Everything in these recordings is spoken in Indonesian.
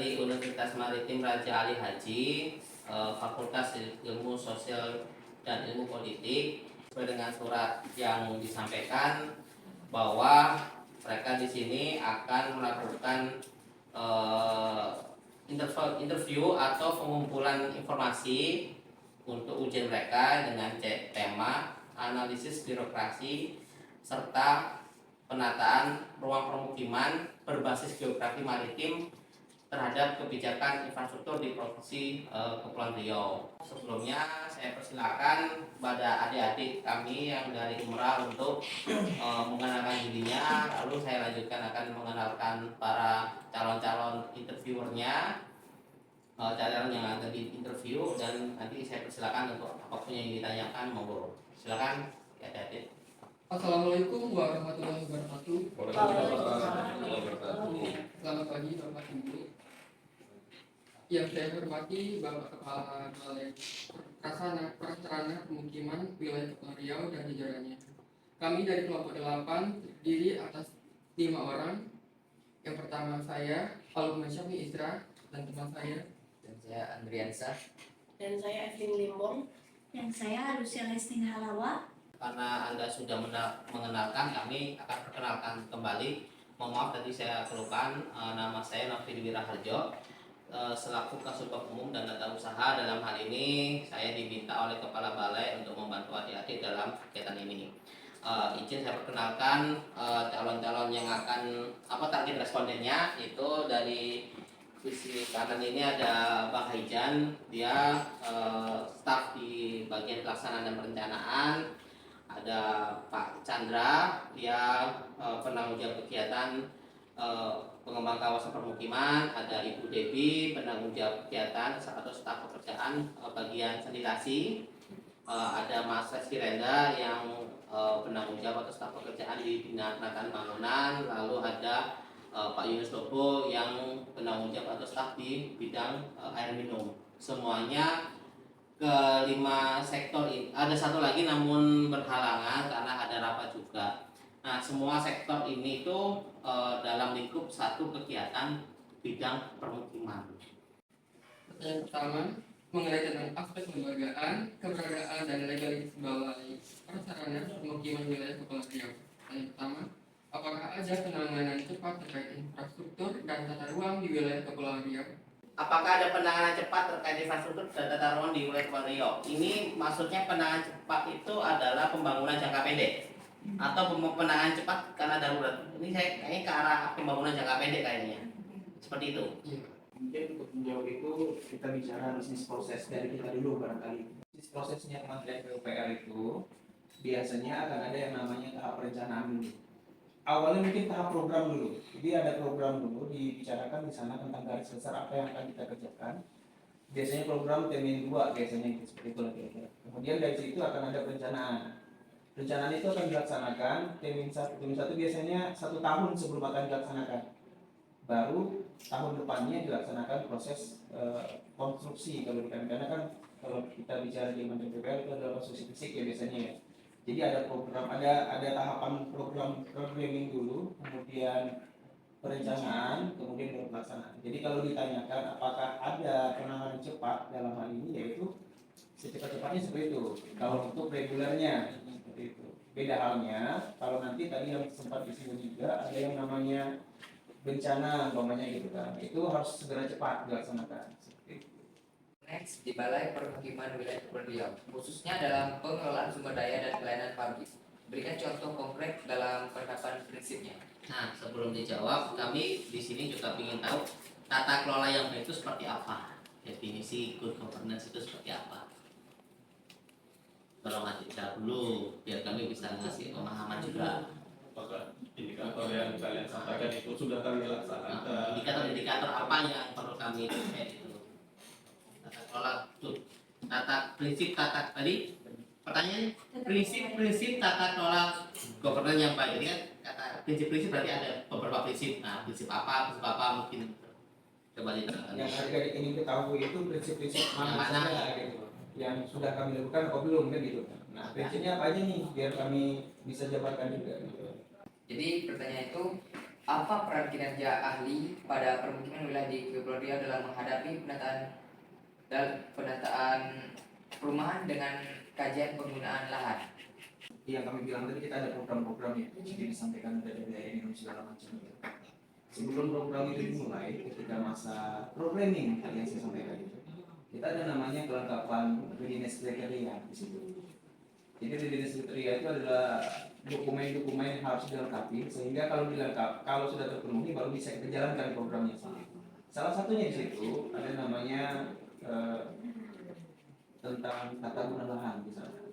dari Universitas Maritim Raja Ali Haji, Fakultas Ilmu Sosial dan Ilmu Politik, sesuai dengan surat yang disampaikan bahwa mereka di sini akan melakukan interview atau pengumpulan informasi untuk ujian mereka dengan tema analisis birokrasi serta penataan ruang permukiman berbasis geografi maritim terhadap kebijakan infrastruktur di Provinsi Kepulauan Riau. Sebelumnya saya persilakan pada adik-adik kami yang dari Umrah untuk mengenalkan dirinya, lalu saya lanjutkan akan mengenalkan para calon-calon interviewernya, calon yang ada di interview, dan nanti saya persilakan untuk apapun yang ditanyakan, monggo. Silakan ya adik-adik. Assalamualaikum warahmatullahi wabarakatuh. Selamat pagi Bapak Ibu. Yang saya hormati Bapak Kepala Balai Prasarana Pemukiman Wilayah Kepulauan Riau dan jajarannya. Kami dari kelompok 8 terdiri atas 5 orang. Yang pertama saya Alumni Syafi Isra dan teman saya. Dan saya Andriansa. Dan saya Evelyn Limbong. Dan saya Lucia Lesting Halawa. Karena Anda sudah mengenalkan, kami akan perkenalkan kembali. Mohon maaf tadi saya kelupaan, nama saya Nafid Wiraharjo, selaku Kasubag Umum dan Tata Usaha. Dalam hal ini saya diminta oleh Kepala Balai untuk membantu adik-adik dalam kegiatan ini. Izin saya perkenalkan calon-calon yang akan target respondennya. Itu dari sisi kanan ini ada Bang Haijan, dia staf di bagian pelaksanaan dan perencanaan. Ada Pak Chandra, dia penanggung jawab kegiatan pengembang kawasan permukiman. Ada Ibu Devi, penanggung jawab kegiatan atau staf pekerjaan bagian sanitasi. Ada Mas Reski Renda yang penanggung jawab atau staf pekerjaan di bidang penataan bangunan. Lalu ada Pak Yunus Lobo yang penanggung jawab atau staf di bidang air minum. Semuanya kelima sektor ini. Ada satu lagi namun berhalangan karena ada rapat juga. Nah, semua sektor ini itu dalam lingkup satu kegiatan bidang permukiman. Yang pertama mengenai tentang aspek kelembagaan, keberadaan dan legalitas Balai Prasarana Pemukiman Wilayah Kepulauan Riau. Yang pertama, apakah ada penanganan cepat terkait infrastruktur dan tata ruang di wilayah Kepulauan Riau? Apakah ada penanganan cepat terkait infrastruktur dan tata ruang di wilayah Kepulauan Riau? Ini maksudnya penanganan cepat itu adalah pembangunan jangka pendek atau penanganan cepat karena darurat. Ini saya kayaknya ke arah pembangunan jangka pendek kayaknya. Seperti itu. Iya. Mungkin untuk menjawab itu kita bicara bisnis proses dari kita dulu barangkali. Bisnis prosesnya Kementerian PUPR itu biasanya akan ada yang namanya tahap perencanaan dulu. Awalnya mungkin tahap program dulu. Jadi ada program dulu dibicarakan di sana tentang garis besar apa yang akan kita kerjakan. Biasanya program termin 2 biasanya seperti itu kira-kira. Kemudian dari situ akan ada perencanaan. Perencanaan itu akan dilaksanakan termin 1. Termin 1 biasanya 1 tahun sebelum akan dilaksanakan. Baru tahun depannya dilaksanakan proses konstruksi kalau karena kan kalau kita bicara di Kementerian PUPR itu adalah konstruksi fisik ya biasanya ya. Jadi ada program, ada tahapan program programming dulu, kemudian perencanaan, kemudian baru pelaksanaan. Jadi kalau ditanyakan apakah ada penanganan cepat dalam hal ini, yaitu secepat-cepatnya seperti itu. Kalau untuk regulernya seperti itu. Beda halnya kalau nanti tadi yang sempat disinggung juga ada yang namanya bencana, umpamanya gitu kan. Itu harus segera cepat dilaksanakan. Seperti itu. Next, di Balai Permukiman Wilayah Kepulauan Riau, khususnya dalam pengelolaan sumber daya dan pelayanan publik. Berikan contoh konkret dalam penerapan prinsipnya. Nah, sebelum dijawab, kami di sini juga ingin tahu tata kelola yang baik itu seperti apa. Definisi good governance itu seperti apa. Tolong ngasih jawab dulu biar kami bisa ngasih pemahaman juga. Apakah indikator yang kalian sampaikan itu sudah kami laksanakan? Indikator apa yang perlu kami lihat itu? Tata kelola tuh. Prinsip tata tadi pertanyaan prinsip tata kelola governance yang baik. Jadi kan kata prinsip berarti ada beberapa prinsip. Nah, prinsip apa mungkin coba diterangkan. Yang adik-adik ini ketahui itu prinsip-prinsip mana Yang mana? saja gitu, yang sudah kami lakukan atau belum kan gitu. Nah, prinsipnya apa aja nih biar kami bisa jabarkan juga gitu. Jadi pertanyaan itu, Apa peran kinerja ahli pada permukiman wilayah di Kepulauan Riau dalam menghadapi penataan perumahan dengan kajian penggunaan lahan? Yang kami bilang tadi, kita ada program-program ya, jadi disampaikan ada ini segala macam. Sebelum program itu dimulai, ketika masa programming tadi yang saya sampaikan itu, kita ada namanya kelengkapan readiness criteria di situ. Jadi readiness criteria itu adalah dokumen-dokumen yang harus dilengkapi, sehingga kalau sudah terpenuhi baru bisa kita jalankan programnya. Salah satunya di situ ada namanya tentang tata guna lahan misalnya.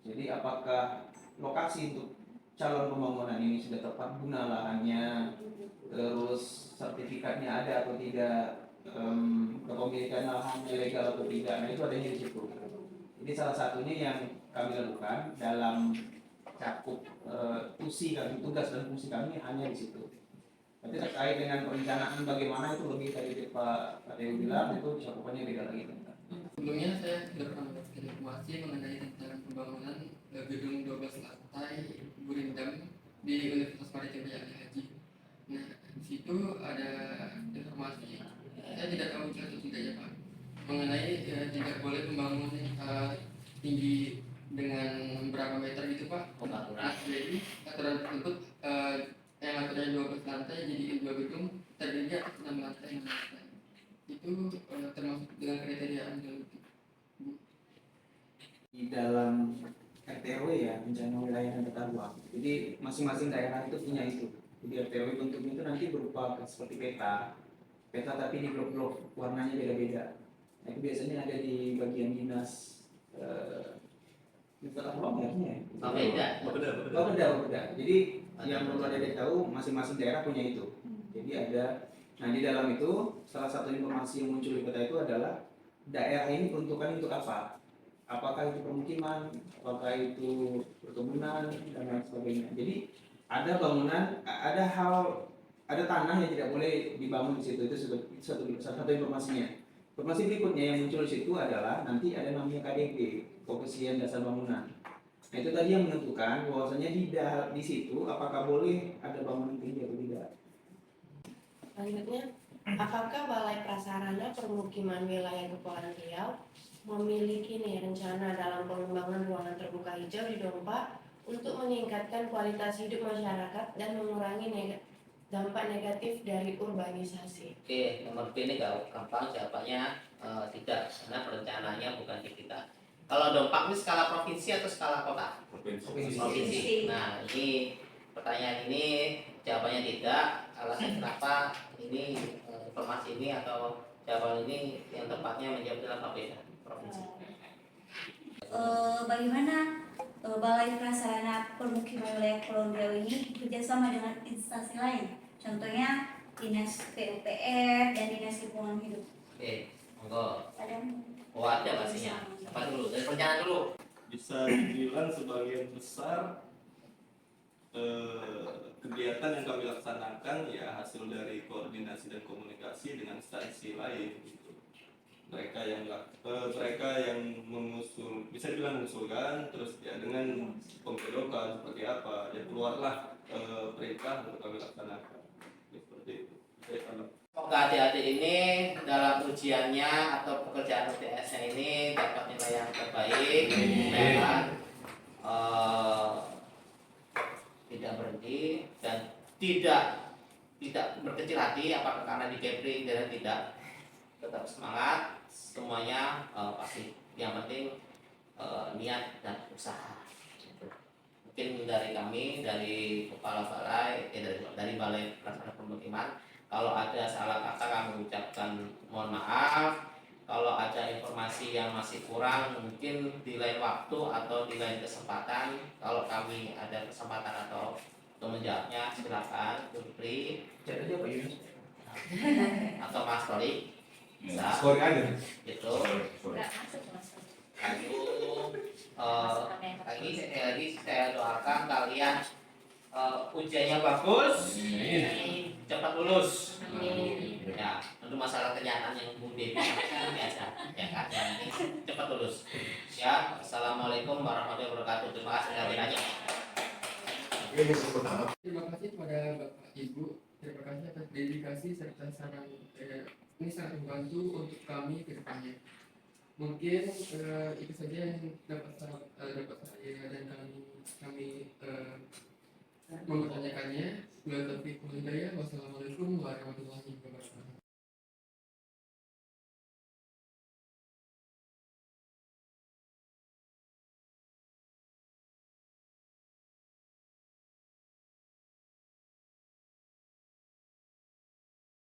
Jadi apakah lokasi untuk calon pembangunan ini sudah tepat guna lahannya, terus sertifikatnya ada atau tidak, kepemilikan lahan ilegal atau tidak. Nah itu adanya di situ. Jadi salah satunya yang kami lakukan dalam cakup tugas dan fungsi kami hanya di situ. Tapi terkait dengan perencanaan bagaimana itu lebih tadi Pak Dewi bilang itu cakupannya beda lagi. Sebelumnya saya sudah pernah mendapatkan informasi mengenai tentang pembangunan gedung 12 lantai Gurindam di Universitas Maritim Jaya Haji. Nah, di situ ada informasi, saya tidak tahu jelas atau tidak ya Pak, mengenai tidak boleh membangun tinggi dengan berapa meter gitu Pak. Nah, jadi aturan tersebut yang aturannya 12 lantai jadi 2 gedung terdiri atas 6 lantai. Itu termasuk dengan kriteria Anda. Di dalam RTRW ya, rencana wilayah dan tata ruang. Jadi masing-masing daerah itu punya itu. Jadi RTRW bentuknya itu nanti berupa seperti peta tapi di blok-blok warnanya beda-beda. Nah, itu biasanya ada di bagian dinas tata ruang ya. Beda. Jadi yang perlu ada tahu masing-masing daerah punya itu. Jadi ada. Nah di dalam itu salah satu informasi yang muncul di peta itu adalah daerah ini peruntukan untuk apa? Apakah itu permukiman, apakah itu perkebunan dan lain sebagainya. Jadi ada bangunan, ada tanah yang tidak boleh dibangun di situ. Itu satu informasinya. Informasi berikutnya yang muncul di situ adalah nanti ada namanya KDP, koefisien dasar bangunan. Nah itu tadi yang menentukan bahwasanya di situ apakah boleh ada bangunan tinggi atau tidak. Selanjutnya, apakah Balai Prasarana Permukiman Wilayah Kepulauan Riau memiliki rencana dalam pengembangan ruangan terbuka hijau di Dompa untuk meningkatkan kualitas hidup masyarakat dan mengurangi dampak negatif dari urbanisasi? Oke, nomor B ini gampang jawabannya tidak, karena perencanaannya bukan di kita. Kalau Dompak ini skala provinsi atau skala kota? Provinsi. Nah, ini pertanyaan ini jawabannya tidak. Alasan kenapa ini informasi ini atau jawaban ini yang tepatnya menjawab dalam KPK provinsi. Bagaimana Balai Prasarana Permukiman Wilayah Kepulauan Riau ini bekerjasama dengan instansi lain, contohnya Dinas PUPR dan Dinas Lingkungan Hidup? Oke, monggo. Ada Ada pastinya. Apa dulu? Dari perencanaan dulu. Bisa dibilang sebagian besar kegiatan yang kami laksanakan ya hasil dari koordinasi dan komunikasi dengan instansi lain gitu. Mereka yang mengusul, bisa dibilang mengusulkan, terus ya dengan pembedokan seperti apa, ya keluarlah perintah untuk kami laksanakan seperti itu. Semoga adik-adik ini dalam ujiannya atau pekerjaan UTS-nya ini dapat nilai yang terbaik dan tidak berhenti dan tidak berkecil hati apakah karena di Kepri dan tidak, tetap semangat semuanya. Pasti yang penting niat dan usaha. Mungkin dari kami, dari kepala balai, dari Balai Prasarana Permukiman, kalau ada salah kata kami ucapkan mohon maaf. Kalau ada informasi yang masih kurang, mungkin di lain waktu atau di lain kesempatan, kalau kami ada kesempatan atau untuk menjawabnya, silakan Jupri atau Mas Tori. Bisa. Skor aja. Gitu. Lagi saya doakan kalian ujiannya bagus, cepat lulus. Ya, untuk masalah kenyataan yang Bu Devi biasa, ya kan? Cepat lulus. Ya, assalamualaikum warahmatullahi wabarakatuh. Terima kasih hadirannya. Terima kasih kepada Bapak Ibu Terima kasih atas dedikasi serta saran ini sangat membantu untuk kami ke depannya. Mungkin itu saja yang dapat saya dan kami mempertanyakannya. Wassalamualaikum warahmatullahi wabarakatuh.